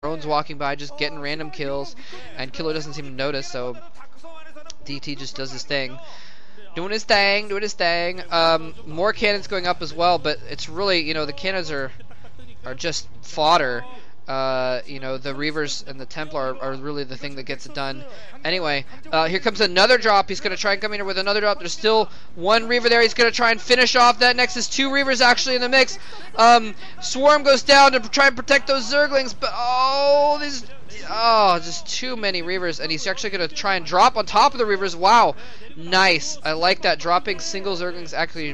drones walking by, just getting random kills, and Killer doesn't seem to notice, so DT just does his thing. Doing his thing. More cannons going up as well, but it's really, you know, the cannons are just fodder. You know, the Reavers and the Templar are really the thing that gets it done. Anyway, here comes another drop. He's going to try and come in here with another drop. There's still one Reaver there. He's going to try and finish off that. Next is two Reavers actually in the mix. Swarm goes down to try and protect those Zerglings, but just too many Reavers, and he's actually going to try and drop on top of the Reavers. Wow, nice. I like that. Dropping single Zerglings. Actually,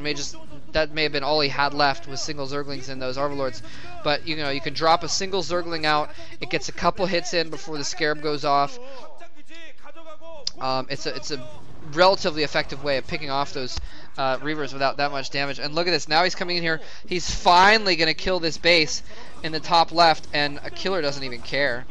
that may have been all he had left was single Zerglings in those Overlords. But, you know, you can drop a single Zergling out. It gets a couple hits in before the Scarab goes off. It's a relatively effective way of picking off those Reavers without that much damage. And look at this. Now he's coming in here. He's finally going to kill this base in the top left, and a Killer doesn't even care.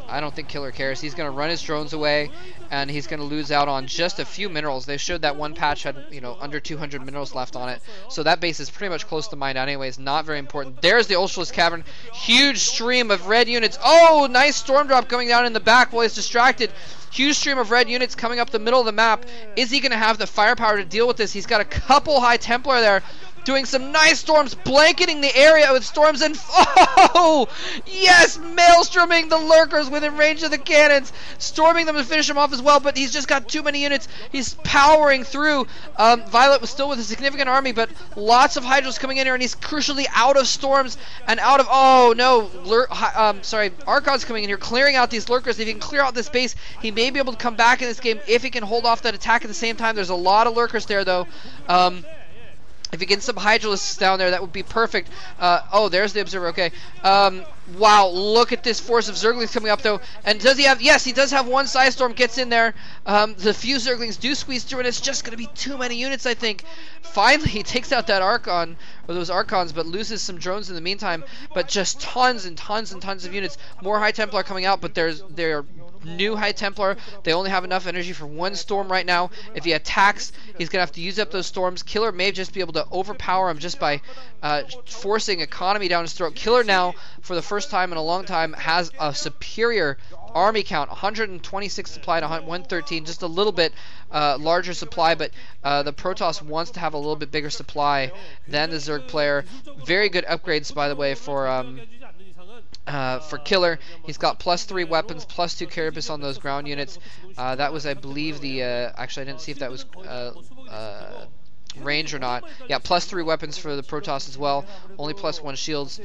I don't think Killer cares. He's going to run his drones away, and he's going to lose out on just a few minerals. They showed that one patch had, you know, under 200 minerals left on it. So that base is pretty much close to mined out anyways. Not very important. There's the Ultralisk Cavern. Huge stream of red units. Oh, nice storm drop coming down in the back while he's distracted. Huge stream of red units coming up the middle of the map. Is he going to have the firepower to deal with this? He's got a couple High Templar there, doing some nice storms, blanketing the area with storms, and oh, yes, maelstroming the lurkers within range of the cannons, storming them to finish them off as well, but he's just got too many units. He's powering through. Violet was still with a significant army, but lots of Hydras coming in here, and he's crucially out of storms and out of, oh no, Archon's coming in here, clearing out these lurkers. If he can clear out this base, he may be able to come back in this game if he can hold off that attack at the same time. There's a lot of lurkers there, though. If you get some Hydralisks down there, that would be perfect. Oh, there's the Observer. Okay. Wow, look at this force of Zerglings coming up, though. And does he have... Yes, he does have one Psystorm gets in there. The few Zerglings do squeeze through, and it's just going to be too many units, I think. Finally, he takes out that Archon, or those Archons, but loses some drones in the meantime. But just tons and tons and tons of units. More High Templar coming out, but they're new High Templar. They only have enough energy for one storm right now. If he attacks, he's going to have to use up those storms. Killer may just be able to overpower him just by forcing economy down his throat. Killer now, for the first time in a long time, has a superior army count. 126 supply to 113, just a little bit larger supply, but the Protoss wants to have a little bit bigger supply than the Zerg player. Very good upgrades, by the way, for Killer. He's got +3 weapons, +2 carapace on those ground units. That was, I believe, the actually I didn't see if that was range or not. Yeah, +3 weapons for the Protoss as well, only +1 shields.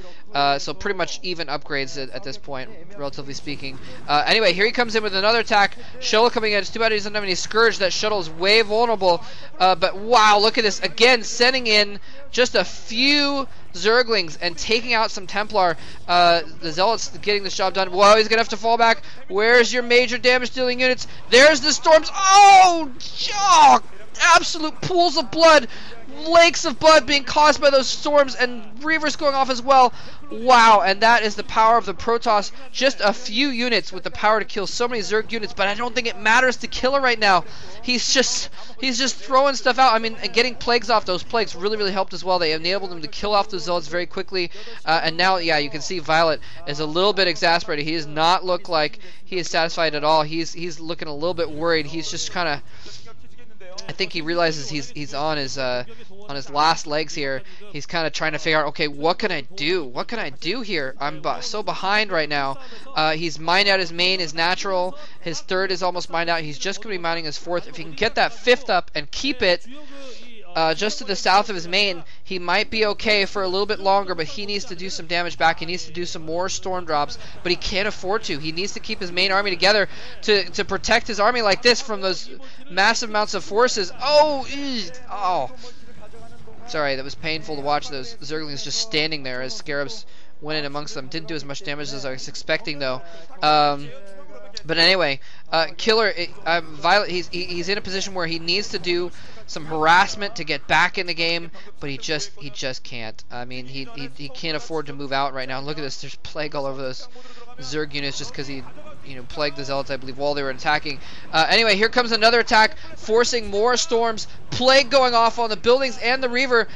So pretty much even upgrades at this point, relatively speaking. Anyway, here he comes in with another attack. Shuttle coming in. It's too bad he doesn't have any Scourge. That shuttle is way vulnerable. But wow, look at this. Again, sending in just a few Zerglings and taking out some Templar. The Zealots getting the job done. Whoa, he's going to have to fall back. Where's your major damage dealing units? There's the storms. Oh, absolute pools of blood, lakes of blood being caused by those storms, and Reavers going off as well. Wow, and that is the power of the Protoss. Just a few units with the power to kill so many Zerg units, but I don't think it matters to Killer right now. He's just throwing stuff out. I mean, getting plagues off, those plagues really helped as well. They enabled him to kill off the Zealots very quickly, and now, yeah, you can see Violet is a little bit exasperated. He does not look like he is satisfied at all. He's looking a little bit worried. He's just kind of... I think he realizes he's on his last legs here. He's kind of trying to figure out, okay, what can I do? What can I do here? I'm so behind right now. He's mined out his main, his natural. His third is almost mined out. He's just going to be mining his fourth. If he can get that fifth up and keep it just to the south of his main, he might be okay for a little bit longer, but he needs to do some damage back. He needs to do some more storm drops, but he can't afford to. He needs to keep his main army together to protect his army like this from those massive amounts of forces. Oh, sorry, that was painful to watch those Zerglings just standing there as Scarabs went in amongst them. Didn't do as much damage as I was expecting, though. But anyway, Killer, Violet, he's in a position where he needs to do some harassment to get back in the game, but he just can't. I mean, he can't afford to move out right now. Look at this. There's plague all over those Zerg units just because he plagued the Zealots, I believe, while they were attacking. Anyway, here comes another attack, forcing more storms. Plague going off on the buildings and the Reaver.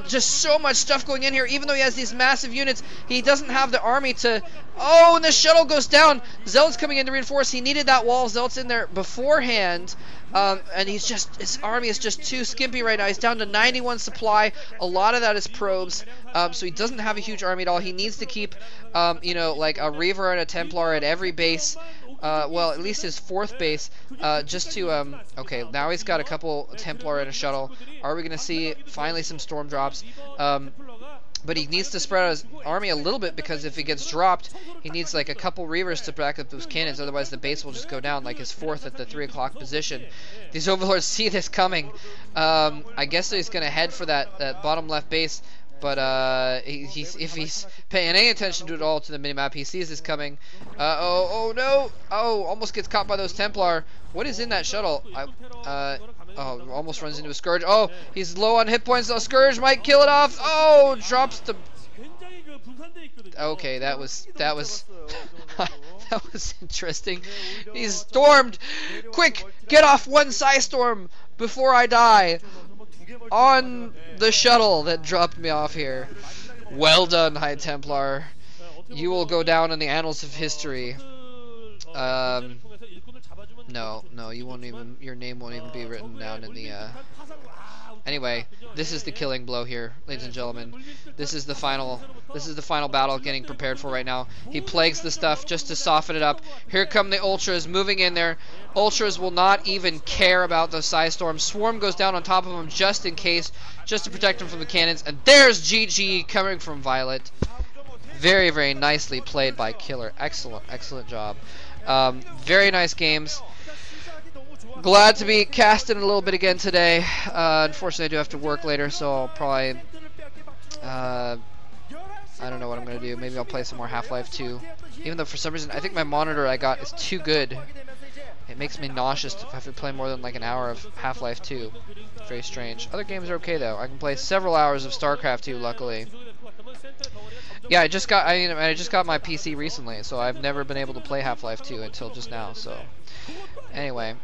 Just so much stuff going in here. Even though he has these massive units, he doesn't have the army to Oh, and the shuttle goes down. Zealot's coming in to reinforce. He needed that wall. Zealot's in there beforehand. And his army is just too skimpy right now. He's down to 91 supply. A lot of that is probes. So he doesn't have a huge army at all. He needs to keep, like a Reaver and a Templar at every base. Well, at least his 4th base, just to, okay, now he's got a couple Templar and a shuttle. Are we going to see finally some storm drops? But he needs to spread out his army a little bit, because if he gets dropped, he needs like a couple Reavers to back up those cannons. Otherwise, the base will just go down, like his 4th at the 3 o'clock position. These Overlords see this coming. I guess he's going to head for that bottom left base. But if he's paying any attention to it all to the minimap, he sees this coming. Oh no! Oh, almost gets caught by those Templar. What is in that shuttle? Oh, almost runs into a Scourge. Oh, he's low on hit points. The Scourge might kill it off. Oh, drops the. Okay, that was that was interesting. He's stormed. Quick, get off one Psystorm before I die. On the shuttle that dropped me off here. Well done, High Templar. You will go down in the annals of history. No, you won't even. Your name won't even be written down in the. Anyway, this is the killing blow here, ladies and gentlemen. This is the final. This is the final battle getting prepared for right now. He plagues the stuff just to soften it up. Here come the Ultras moving in there. Ultras will not even care about the Psystorm. Swarm goes down on top of him just in case, just to protect him from the cannons. And there's GG coming from Violet. Very, very nicely played by Killer. Excellent, excellent job. Very nice games. Glad to be casting a little bit again today. Unfortunately, I do have to work later, so I'll probably... I don't know what I'm going to do. Maybe I'll play some more Half-Life 2. Even though for some reason, I think my monitor I got is too good. It makes me nauseous if I have to play more than like an hour of Half-Life 2. Very strange. Other games are okay though. I can play several hours of StarCraft 2, luckily. Yeah, I just got my PC recently, so I've never been able to play Half-Life 2 until just now. So, anyway,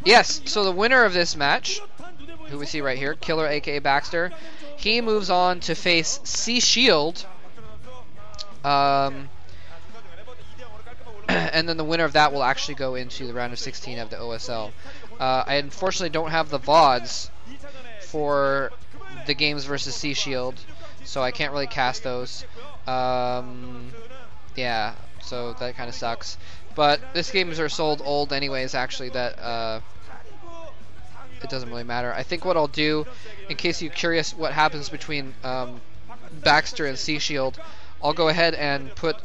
yes. So the winner of this match, who we see right here, Killer aka Baxter, he moves on to face Sea Shield. And then the winner of that will actually go into the round of 16 of the OSL. I unfortunately don't have the VODs for the games versus Sea Shield, so I can't really cast those. Yeah, so that kind of sucks. But these games are sold old anyways, actually, that it doesn't really matter. I think what I'll do, in case you're curious what happens between Baxter and Sea Shield, I'll go ahead and put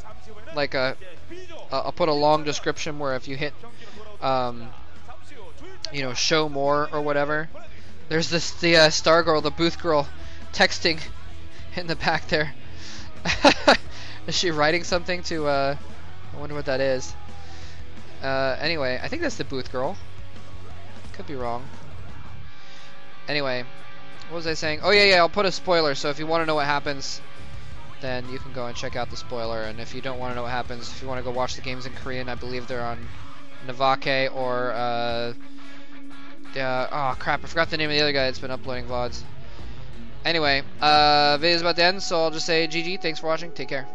like I'll put a long description where if you hit you know, show more or whatever. There's the Star Girl, the booth girl, texting in the back there. Is she writing something to, I wonder what that is. Anyway, I think that's the booth girl. Could be wrong. Anyway, what was I saying? Oh yeah, I'll put a spoiler, so if you want to know what happens, then you can go and check out the spoiler. And if you don't want to know what happens, if you want to go watch the games in Korean, I believe they're on Navake or, oh crap, I forgot the name of the other guy that's been uploading VODs. Anyway, video's about to end, so I'll just say GG, thanks for watching, take care.